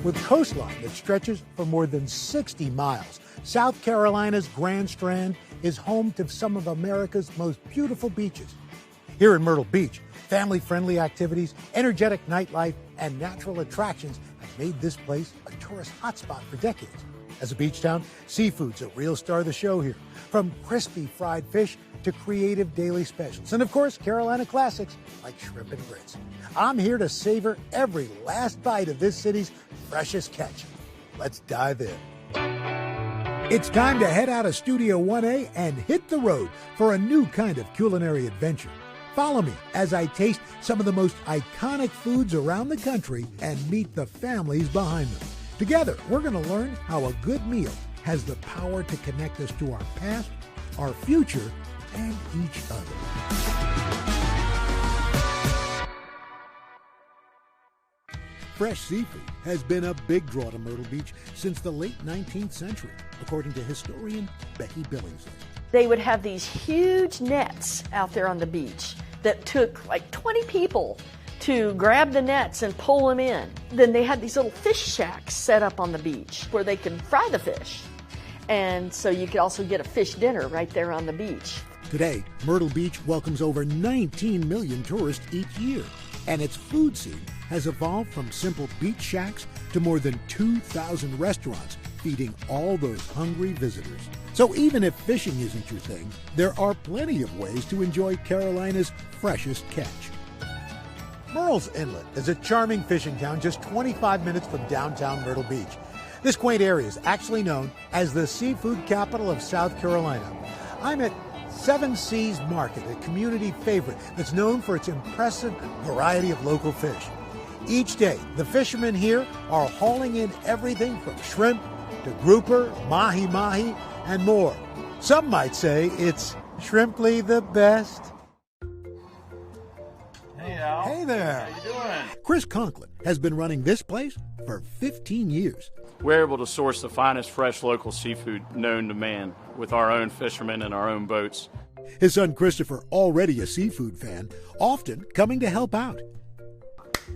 with coastline that stretches for more than 60 miles. South Carolina's Grand Strand is home to some of America's most beautiful beaches. Here in Myrtle Beach, family-friendly activities, energetic nightlife, and natural attractions have made this place a tourist hotspot for decades. As a beach town, seafood's a real star of the show here, from crispy fried fish to creative daily specials. And of course, Carolina classics like shrimp and grits. I'm here to savor every last bite of this city's freshest catch. Let's dive in. It's time to head out of Studio 1A and hit the road for a new kind of culinary adventure. Follow me as I taste some of the most iconic foods around the country and meet the families behind them. Together, we're going to learn how a good meal has the power to connect us to our past, our future, and each other. Fresh seafood has been a big draw to Myrtle Beach since the late 19th century, according to historian Becky Billingsley. They would have these huge nets out there on the beach that took like 20 people to grab the nets and pull them in. Then they had these little fish shacks set up on the beach where they could fry the fish. And so you could also get a fish dinner right there on the beach. Today, Myrtle Beach welcomes over 19 million tourists each year, and its food scene has evolved from simple beach shacks to more than 2,000 restaurants feeding all those hungry visitors. So even if fishing isn't your thing, there are plenty of ways to enjoy Carolina's freshest catch. Merls Inlet is a charming fishing town just 25 minutes from downtown Myrtle Beach. This quaint area is actually known as the seafood capital of South Carolina. I'm at Seven Seas Market, a community favorite that's known for its impressive variety of local fish. Each day, the fishermen here are hauling in everything from shrimp to grouper, mahi-mahi, and more. Some might say it's shrimply the best. Hey, Al. Hey there. How you doing? Chris Conklin has been running this place for 15 years. We're able to source the finest fresh local seafood known to man with our own fishermen and our own boats. His son Christopher, already a seafood fan, often coming to help out.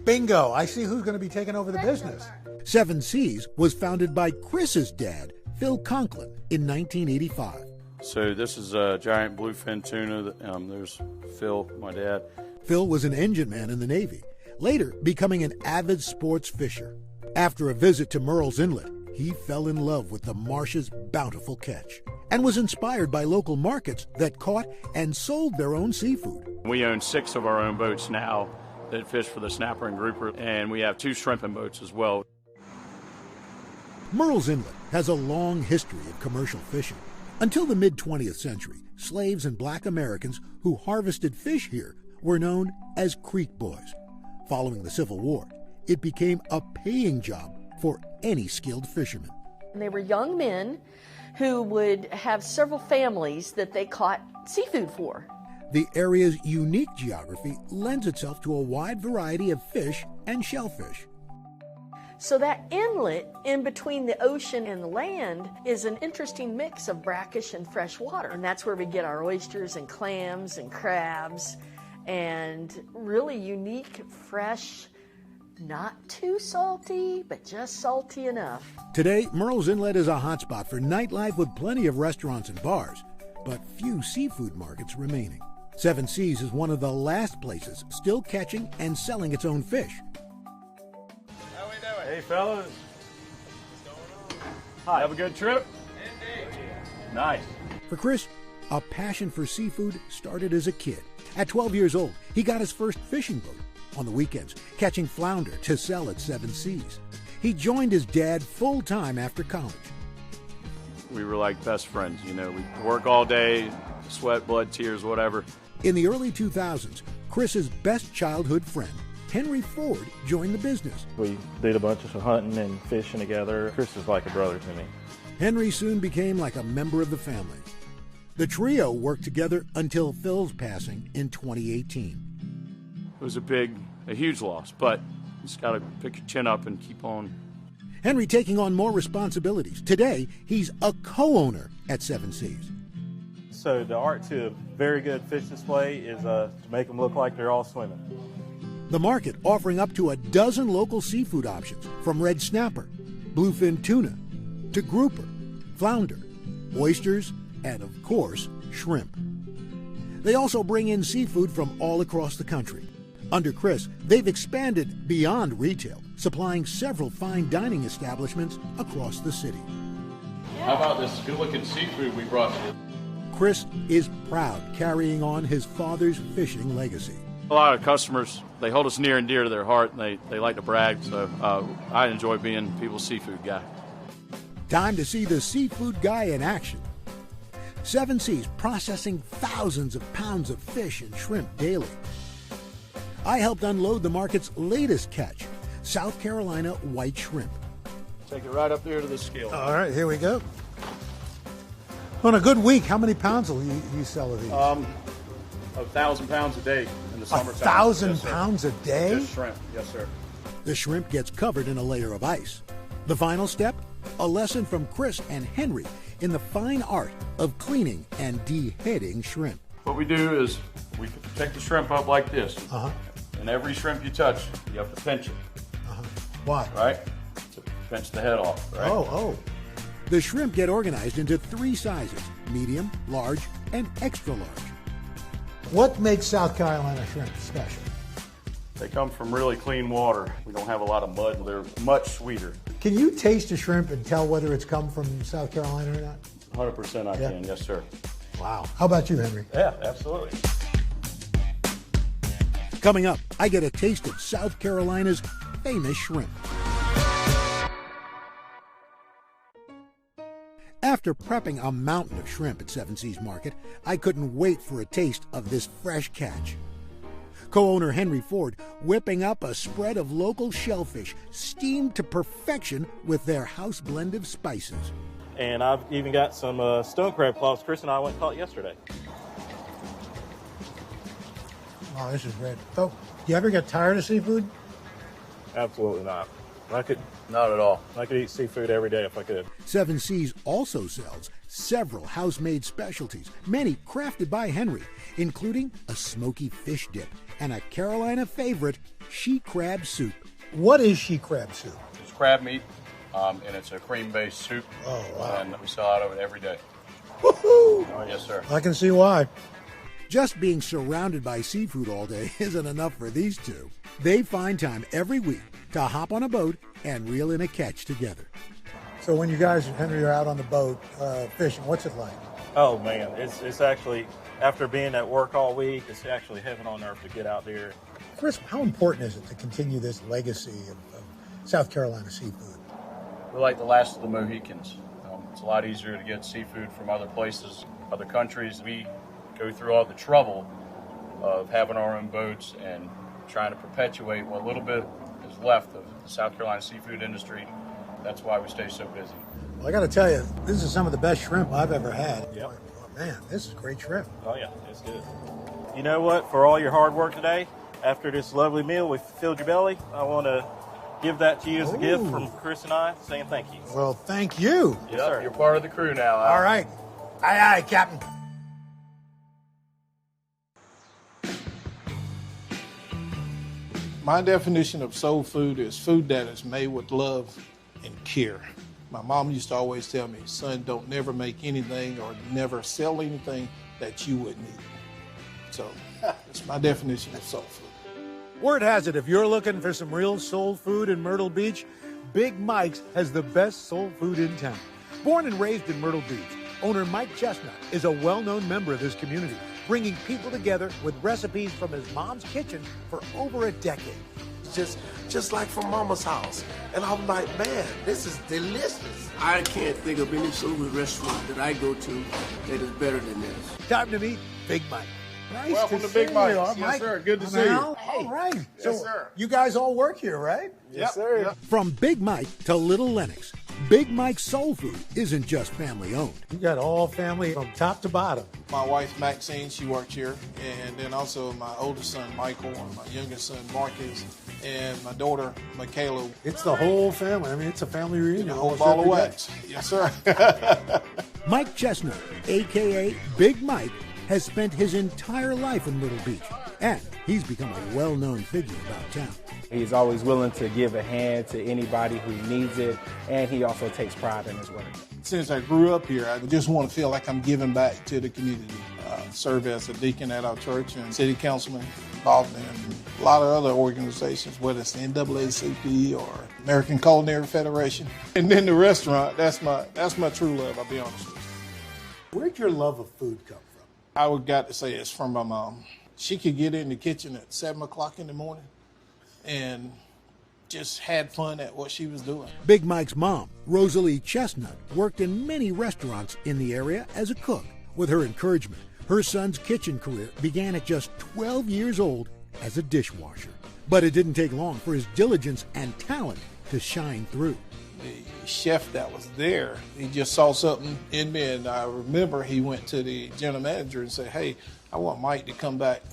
Bingo! I see who's going to be taking over the business. Seven Seas was founded by Chris's dad, Phil Conklin, in 1985. So this is a giant bluefin tuna. There's Phil, my dad. Phil was an engine man in the Navy, later becoming an avid sports fisher. After a visit to Merls Inlet, he fell in love with the marsh's bountiful catch and was inspired by local markets that caught and sold their own seafood. We own 6 of our own boats now that fish for the snapper and grouper, and we have 2 shrimping boats as well. Merls Inlet has a long history of commercial fishing. Until the mid-20th century, slaves and black Americans who harvested fish here were known as creek boys. Following the Civil War, it became a paying job for any skilled fisherman. And they were young men who would have several families that they caught seafood for. The area's unique geography lends itself to a wide variety of fish and shellfish. So that inlet in between the ocean and the land is an interesting mix of brackish and fresh water. And that's where we get our oysters and clams and crabs and really unique, fresh, not too salty, but just salty enough. Today, Merls Inlet is a hotspot for nightlife with plenty of restaurants and bars, but few seafood markets remaining. Seven Seas is one of the last places still catching and selling its own fish. How we doing? Hey, fellas. What's going on? Hi. Have a good trip? Indeed. Nice. For Chris, a passion for seafood started as a kid. At 12 years old, he got his first fishing boat. On the weekends, catching flounder to sell at Seven Seas. He joined his dad full-time after college. We were like best friends, you know. We work all day, sweat, blood, tears, whatever. In the early 2000s, Chris's best childhood friend, Henry Ford, joined the business. We did a bunch of hunting and fishing together. Chris is like a brother to me. Henry soon became like a member of the family. The trio worked together until Phil's passing in 2018. It was a huge loss, but you just got to pick your chin up and keep on. Henry taking on more responsibilities. Today, he's a co-owner at Seven Seas. So the art to a very good fish display is to make them look like they're all swimming. The market offering up to a dozen local seafood options, from red snapper, bluefin tuna, to grouper, flounder, oysters, and of course, shrimp. They also bring in seafood from all across the country. Under Chris, they've expanded beyond retail, supplying several fine dining establishments across the city. How about this good-looking seafood we brought you? Chris is proud carrying on his father's fishing legacy. A lot of customers, they hold us near and dear to their heart, and they like to brag, so I enjoy being people's seafood guy. Time to see the seafood guy in action. 7 Seas processing thousands of pounds of fish and shrimp daily. I helped unload the market's latest catch, South Carolina white shrimp. Take it right up there to the scale. All right, here we go. On a good week, how many pounds will you sell of these? 1,000 pounds a day in the summertime. 1,000 Yes, pounds a day? Just shrimp, yes, sir. The shrimp gets covered in a layer of ice. The final step, a lesson from Chris and Henry in the fine art of cleaning and deheading shrimp. What we do is we pick the shrimp up like this. And every shrimp you touch, you have to pinch it. Why? Right? To pinch the head off, right? Oh. The shrimp get organized into 3 sizes, medium, large, and extra large. What makes South Carolina shrimp special? They come from really clean water. We don't have a lot of mud. They're much sweeter. Can you taste a shrimp and tell whether it's come from South Carolina or not? 100% I can, yes, sir. Wow. How about you, Henry? Yeah, absolutely. Coming up, I get a taste of South Carolina's famous shrimp. After prepping a mountain of shrimp at 7 Seas Market, I couldn't wait for a taste of this fresh catch. Co-owner Henry Ford whipping up a spread of local shellfish steamed to perfection with their house blend of spices. And I've even got some stone crab claws Chris and I went and caught yesterday. Oh, this is great. Oh, do you ever get tired of seafood? Absolutely not. Not at all. I could eat seafood every day if I could. 7 Seas also sells several house-made specialties, many crafted by Henry, including a smoky fish dip and a Carolina favorite, she crab soup. What is she crab soup? It's crab meat, and it's a cream-based soup. Oh, wow. And we sell out of it every day. Woohoo! Oh, yes, sir. I can see why. Just being surrounded by seafood all day isn't enough for these two. They find time every week to hop on a boat and reel in a catch together. So when you guys and Henry are out on the boat fishing, what's it like? Oh man, it's actually, after being at work all week, it's actually heaven on earth to get out there. Chris, how important is it to continue this legacy of South Carolina seafood? We're like the last of the Mohicans. It's a lot easier to get seafood from other places, other countries. We go through all the trouble of having our own boats and trying to perpetuate what little bit is left of the South Carolina seafood industry. That's why we stay so busy. Well, I got to tell you, this is some of the best shrimp I've ever had. Yep. Oh, man, this is great shrimp. Oh yeah, it's good. You know what? For all your hard work today, after this lovely meal, we've filled your belly. I want to give that to you as a gift from Chris and I, saying thank you. Well, thank you. Yes, sir. You're part of the crew now. All right. Aye, aye, Captain. My definition of soul food is food that is made with love and care. My mom used to always tell me, son, don't never make anything or never sell anything that you wouldn't eat. So that's my definition of soul food. Word has it, if you're looking for some real soul food in Myrtle Beach, Big Mike's has the best soul food in town. Born and raised in Myrtle Beach, owner Mike Chestnut is a well-known member of this community, bringing people together with recipes from his mom's kitchen for over a decade. Just like from Mama's house. And I'm like, man, this is delicious. I can't think of any soul food restaurant that I go to that is better than this. Time to meet Big Mike. Nice Welcome to see Big Mike's. you, Yes, Mike. sir. Good to I'm see you. Al. All right. So Yes, sir. you guys all work here, right? Yes, sir. Yep. From Big Mike to Little Lennox, Big Mike's Soul Food isn't just family owned. You got all family from top to bottom. My wife, Maxine, she worked here. And then also my oldest son, Michael, and my youngest son, Marcus, and my daughter, Michaela. It's the whole family. I mean, it's a family reunion. A whole ball of every day. wax. Yes, sir. Mike Chestnut, a.k.a. Big Mike, has spent his entire life in Myrtle Beach, And he's become a well-known figure about town. He's always willing to give a hand to anybody who needs it, and he also takes pride in his work. Since I grew up here, I just want to feel like I'm giving back to the community. Serve as a deacon at our church and city councilman, involved in a lot of other organizations, whether it's the NAACP or American Culinary Federation. And then the restaurant, that's my true love, I'll be honest with you. Where'd your love of food come from? I would got to say it's from my mom. She could get in the kitchen at 7 o'clock in the morning and just had fun at what she was doing. Big Mike's mom, Rosalie Chestnut, worked in many restaurants in the area as a cook. With her encouragement, her son's kitchen career began at just 12 years old as a dishwasher. But it didn't take long for his diligence and talent to shine through. The chef that was there, he just saw something in me, and I remember he went to the general manager and said, "Hey, I want Mike to come back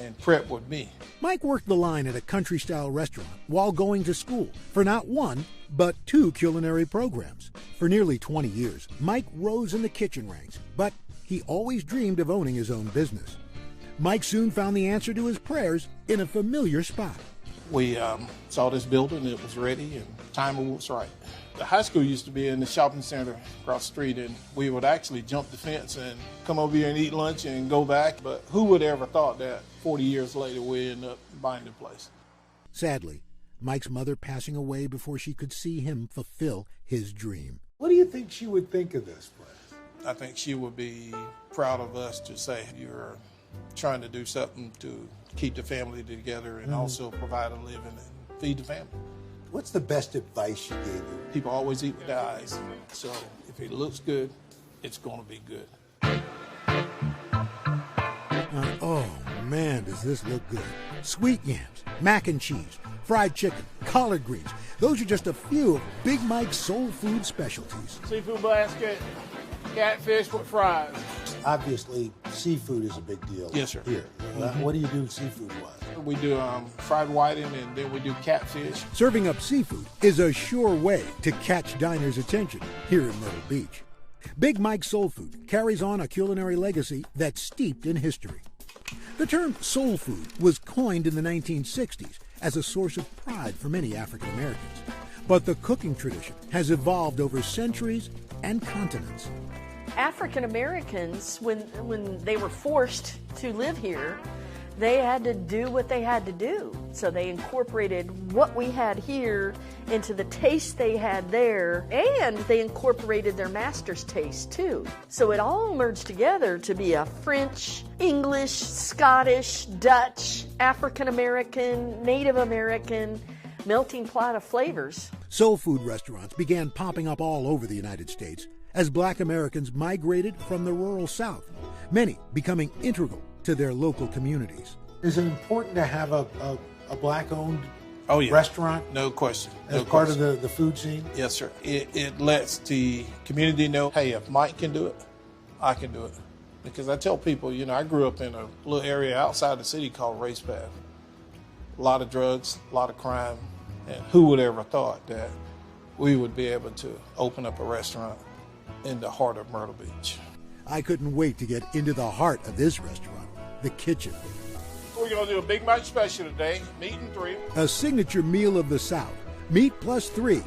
and prep with me." Mike worked the line at a country-style restaurant while going to school for not one, but 2 culinary programs. For nearly 20 years, Mike rose in the kitchen ranks, but he always dreamed of owning his own business. Mike soon found the answer to his prayers in a familiar spot. We saw this building, it was ready, and time was right. The high school used to be in the shopping center across the street, and we would actually jump the fence and come over here and eat lunch and go back. But who would ever thought that 40 years later we end up buying the place? Sadly, Mike's mother passing away before she could see him fulfill his dream. What do you think she would think of this place? I think she would be proud of us to say you're trying to do something to keep the family together and also provide a living and feed the family. What's the best advice she gave you? People always eat with their eyes. So if it looks good, it's going to be good. Oh man, does this look good. Sweet yams, mac and cheese, fried chicken, collard greens. Those are just a few of Big Mike's soul food specialties. Seafood basket, catfish with fries. Obviously, seafood is a big deal. Yes, sir. Here. What do you do seafood-wise? We do fried whiting, and then we do catfish. Serving up seafood is a sure way to catch diners' attention here in Myrtle Beach. Big Mike's Soul Food carries on a culinary legacy that's steeped in history. The term soul food was coined in the 1960s as a source of pride for many African Americans. But the cooking tradition has evolved over centuries and continents. African Americans, when they were forced to live here, they had to do what they had to do. So they incorporated what we had here into the taste they had there, and they incorporated their master's taste too. So it all merged together to be a French, English, Scottish, Dutch, African American, Native American melting pot of flavors. Soul food restaurants began popping up all over the United States as Black Americans migrated from the rural South, many becoming integral to their local communities. Is it important to have a Black-owned yeah. restaurant? No question. As part of the food scene? Yes, sir. It lets the community know, hey, if Mike can do it, I can do it. Because I tell people, I grew up in a little area outside the city called Race Path. A lot of drugs, a lot of crime, and who would ever thought that we would be able to open up a restaurant in the heart of Myrtle Beach. I couldn't wait to get into the heart of this restaurant, the kitchen. We're going to do a Big Mike special today, meat and 3. A signature meal of the South, meat plus 3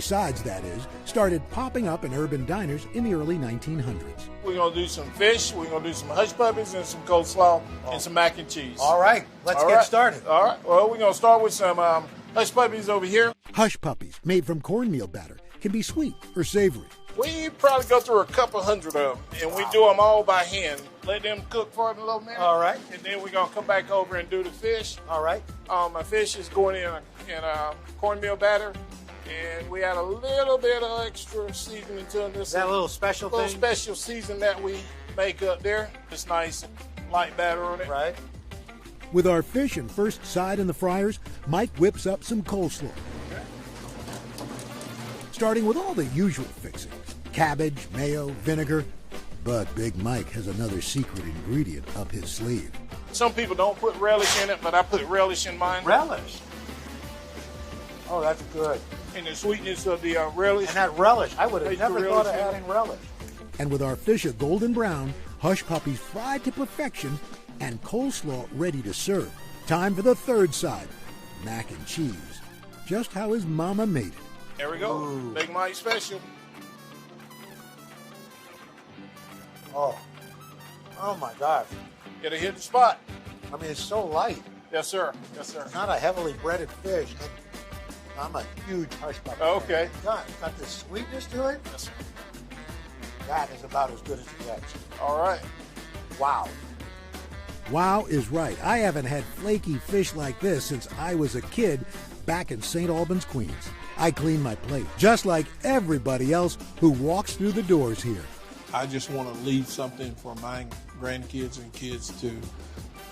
sides that is, started popping up in urban diners in the early 1900s. We're going to do some fish, we're going to do some hush puppies and some coleslaw and some mac and cheese. All right, let's get started. All right, well, we're going to start with some hush puppies over here. Hush puppies, made from cornmeal batter, can be sweet or savory. We probably go through a couple hundred of them, and we do them all by hand. Let them cook for a little minute. All right. And then we're going to come back over and do the fish. All right. My fish is going in cornmeal batter, and we add a little bit of extra seasoning to this. Is that a little special thing? Special season that we make up there. It's nice and light batter on it. Right. With our fish and first side in the fryers, Mike whips up some coleslaw. Starting with all the usual fixings, cabbage, mayo, vinegar. But Big Mike has another secret ingredient up his sleeve. Some people don't put relish in it, but I put relish in mine. Relish? Oh, that's good. And the sweetness of the relish. And that relish, I would have never thought of adding relish. And with our fish a golden brown, hush puppies fried to perfection, and coleslaw ready to serve. Time for the third side, mac and cheese. Just how his mama made it. There we go. Ooh. Big Mike special. Oh my gosh. Get a hidden spot. I mean, it's so light. Yes, sir. Yes, sir. It's not a heavily breaded fish. And I'm a huge hush puppy. Okay. It's got this sweetness to it. Yes, sir. That is about as good as it gets. All right. Wow. Wow is right. I haven't had flaky fish like this since I was a kid back in St. Albans, Queens. I clean my plate, just like everybody else who walks through the doors here. I just want to leave something for my grandkids and kids to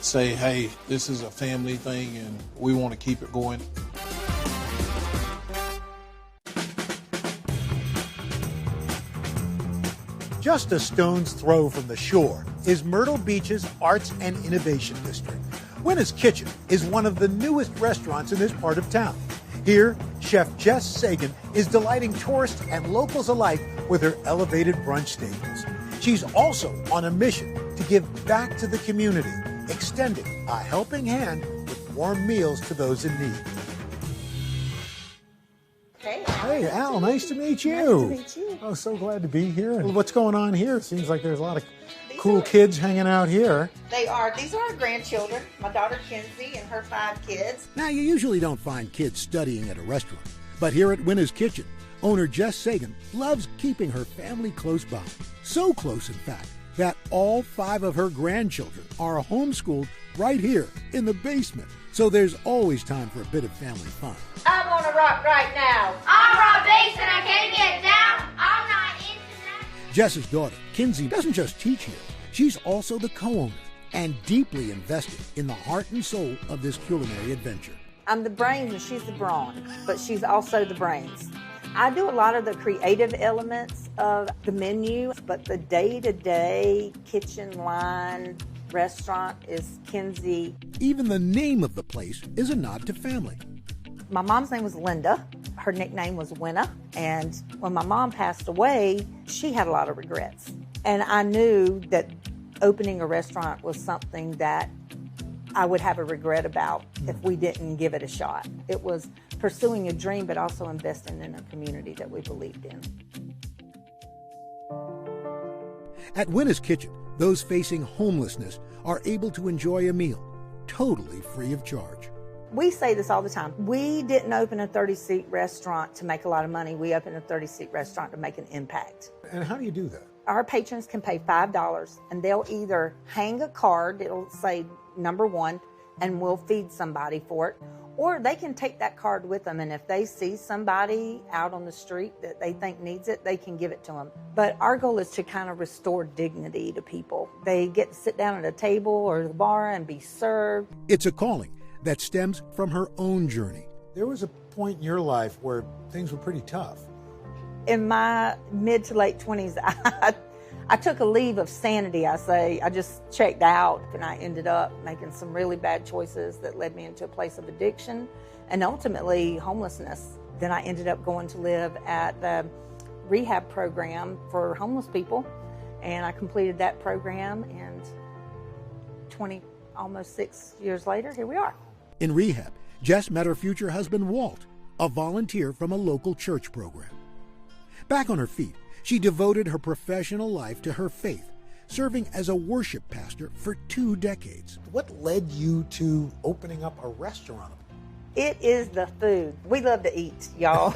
say, hey, this is a family thing and we want to keep it going. Just a stone's throw from the shore is Myrtle Beach's Arts and Innovation District. Wns Kitchen is one of the newest restaurants in this part of town. Here, Chef Jess Sagan is delighting tourists and locals alike with her elevated brunch staples. She's also on a mission to give back to the community, extending a helping hand with warm meals to those in need. Hey, Al, nice to meet you. Nice to meet you. Oh, so glad to be here. And what's going on here? It seems like there's a lot of cool kids hanging out here. These are our grandchildren. My daughter Kinsey and her 5 kids. Now, you usually don't find kids studying at a restaurant, but here at Wns Kitchen, owner Jess Sagan loves keeping her family close by. So close, in fact, that all 5 of her grandchildren are homeschooled right here in the basement. So there's always time for a bit of family fun. I'm on a rock right now. I'm Rob Bass and I can't get down. I'm not into that. Jess's daughter, Kinsey, doesn't just teach here. She's also the co-owner and deeply invested in the heart and soul of this culinary adventure. I'm the brains and she's the brawn, but she's also the brains. I do a lot of the creative elements of the menu, but the day-to-day kitchen line restaurant is Kinsey. Even the name of the place is a nod to family. My mom's name was Linda. Her nickname was Winna. And when my mom passed away, she had a lot of regrets. And I knew that opening a restaurant was something that I would have a regret about if we didn't give it a shot. It was pursuing a dream, but also investing in a community that we believed in. At Wns Kitchen, those facing homelessness are able to enjoy a meal totally free of charge. We say this all the time. We didn't open a 30-seat restaurant to make a lot of money. We opened a 30-seat restaurant to make an impact. And how do you do that? Our patrons can pay $5 and they'll either hang a card, it'll say number 1, and we'll feed somebody for it, or they can take that card with them, and if they see somebody out on the street that they think needs it, they can give it to them. But our goal is to kind of restore dignity to people. They get to sit down at a table or the bar and be served. It's a calling that stems from her own journey. There was a point in your life where things were pretty tough. In my mid to late 20s, I took a leave of sanity, I say. I just checked out, and I ended up making some really bad choices that led me into a place of addiction and ultimately homelessness. Then I ended up going to live at the rehab program for homeless people, and I completed that program, and almost 6 years later, here we are. In rehab, Jess met her future husband, Walt, a volunteer from a local church program. Back on her feet, she devoted her professional life to her faith, serving as a worship pastor for 2 decades. What led you to opening up a restaurant? It is the food. We love to eat, y'all.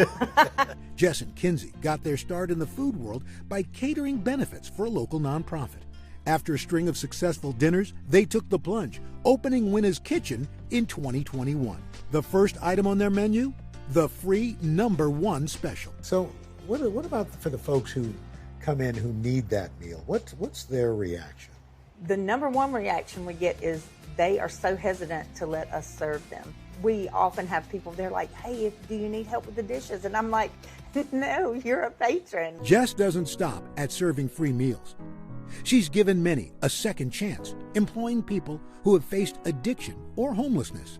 Jess and Kinsey got their start in the food world by catering benefits for a local nonprofit. After a string of successful dinners, they took the plunge, opening Wns Kitchen in 2021. The first item on their menu? The free #1 special. So what about for the folks who come in who need that meal? What's their reaction? The #1 reaction we get is they are so hesitant to let us serve them. We often have people, they're like, hey, do you need help with the dishes? And I'm like, no, you're a patron. Jess doesn't stop at serving free meals. She's given many a second chance, employing people who have faced addiction or homelessness.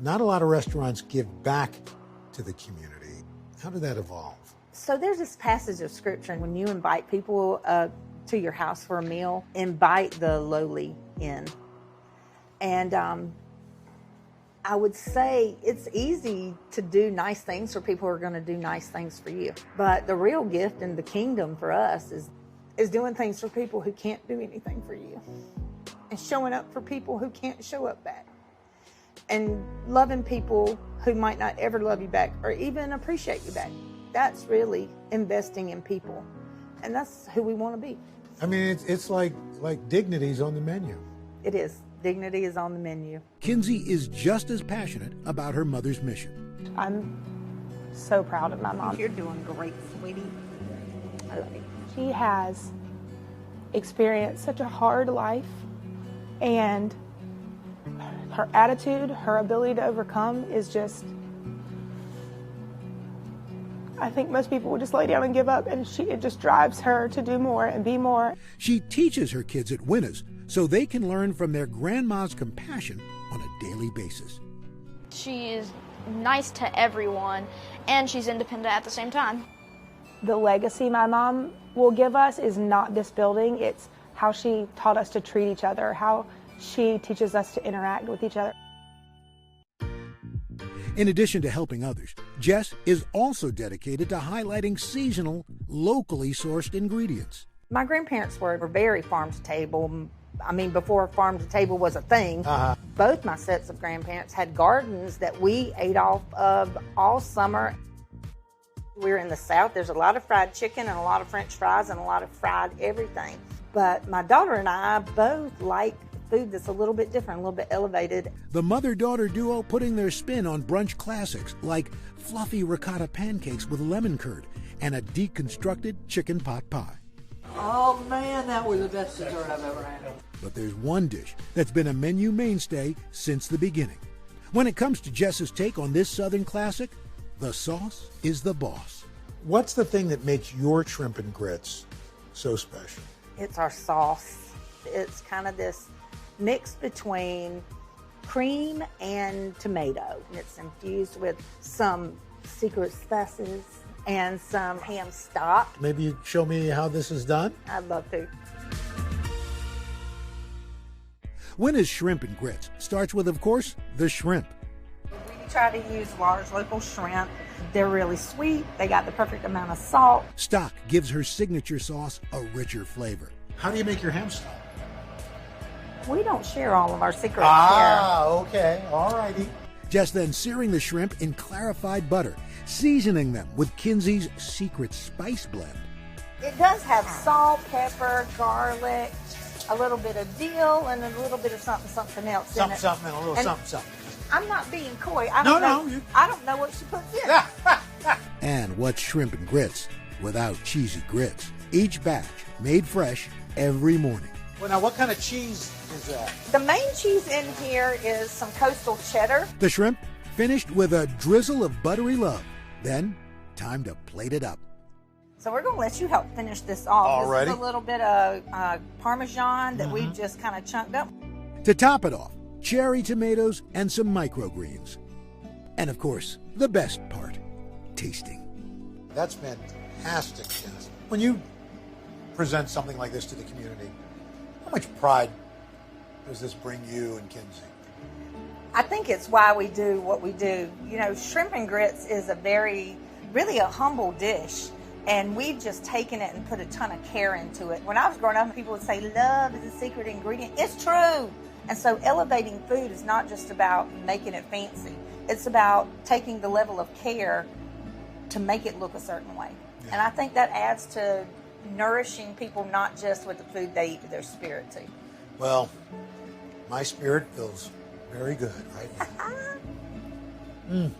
Not a lot of restaurants give back to the community. How did that evolve? So there's this passage of scripture, when you invite people to your house for a meal, invite the lowly in. And I would say it's easy to do nice things for people who are going to do nice things for you. But the real gift in the kingdom for us is doing things for people who can't do anything for you. And showing up for people who can't show up back. And loving people who might not ever love you back or even appreciate you back. That's really investing in people. And that's who we want to be. I mean, it's like dignity's on the menu. It is. Dignity is on the menu. Kinsey is just as passionate about her mother's mission. I'm so proud of my mom. You're doing great, sweetie. I love you. She has experienced such a hard life, and her attitude, her ability to overcome is just, I think most people would just lay down and give up, and it just drives her to do more and be more. She teaches her kids at Wns so they can learn from their grandma's compassion on a daily basis. She is nice to everyone, and she's independent at the same time. The legacy my mom will give us is not this building, it's how she taught us to treat each other, how she teaches us to interact with each other. In addition to helping others, Jess is also dedicated to highlighting seasonal, locally sourced ingredients. My grandparents were very farm to table. I mean, before farm to table was a thing. Both my sets of grandparents had gardens that we ate off of all summer. We're in the South. There's a lot of fried chicken and a lot of French fries and a lot of fried everything. But my daughter and I both like food that's a little bit different, a little bit elevated. The mother-daughter duo putting their spin on brunch classics like fluffy ricotta pancakes with lemon curd and a deconstructed chicken pot pie. Oh man, that was the best dessert I've ever had. But there's one dish that's been a menu mainstay since the beginning. When it comes to Jess's take on this Southern classic, the sauce is the boss. What's the thing that makes your shrimp and grits so special? It's our sauce. It's kind of this mix between cream and tomato. It's infused with some secret spices and some ham stock. Maybe you show me how this is done? I'd love to. Wns Shrimp and Grits starts with, of course, the shrimp. We try to use large local shrimp. They're really sweet. They got the perfect amount of salt. Stock gives her signature sauce a richer flavor. How do you make your ham stock? We don't share all of our secrets Okay. All righty. Jess then searing the shrimp in clarified butter, seasoning them with Kinsey's secret spice blend. It does have salt, pepper, garlic, a little bit of dill, and a little bit of something else in it. Something, and a little something. I'm not being coy. I don't know what she puts in. And what's shrimp and grits without cheesy grits? Each batch made fresh every morning. Well, now, what kind of cheese is that? The main cheese in here is some coastal cheddar. The shrimp finished with a drizzle of buttery love. Then, time to plate it up. So we're going to let you help finish this off. Alrighty. This is a little bit of Parmesan that we've just kind of chunked up. To top it off, cherry tomatoes and some microgreens. And of course, the best part, tasting. That's fantastic, Jess. When you present something like this to the community, how much pride does this bring you and Kinsey? I think it's why we do what we do. You know, shrimp and grits is really a humble dish. And we've just taken it and put a ton of care into it. When I was growing up, people would say, love is a secret ingredient. It's true. And so elevating food is not just about making it fancy. It's about taking the level of care to make it look a certain way. Yeah. And I think that adds to nourishing people, not just with the food they eat, but their spirit too. Well, my spirit feels very good right now.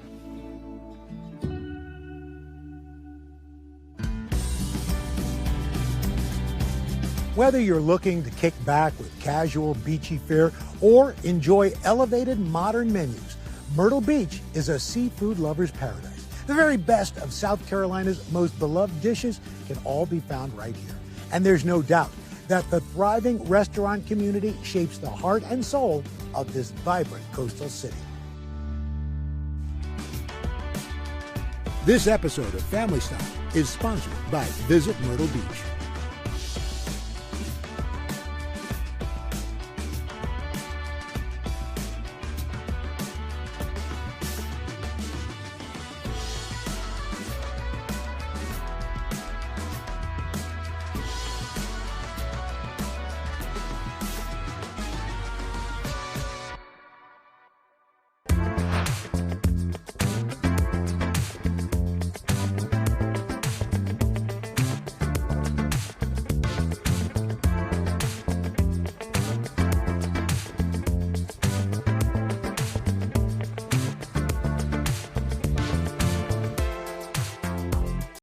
Whether you're looking to kick back with casual beachy fare or enjoy elevated modern menus, Myrtle Beach is a seafood lover's paradise. The very best of South Carolina's most beloved dishes can all be found right here. And there's no doubt that the thriving restaurant community shapes the heart and soul of this vibrant coastal city. This episode of Family Style is sponsored by Visit Myrtle Beach.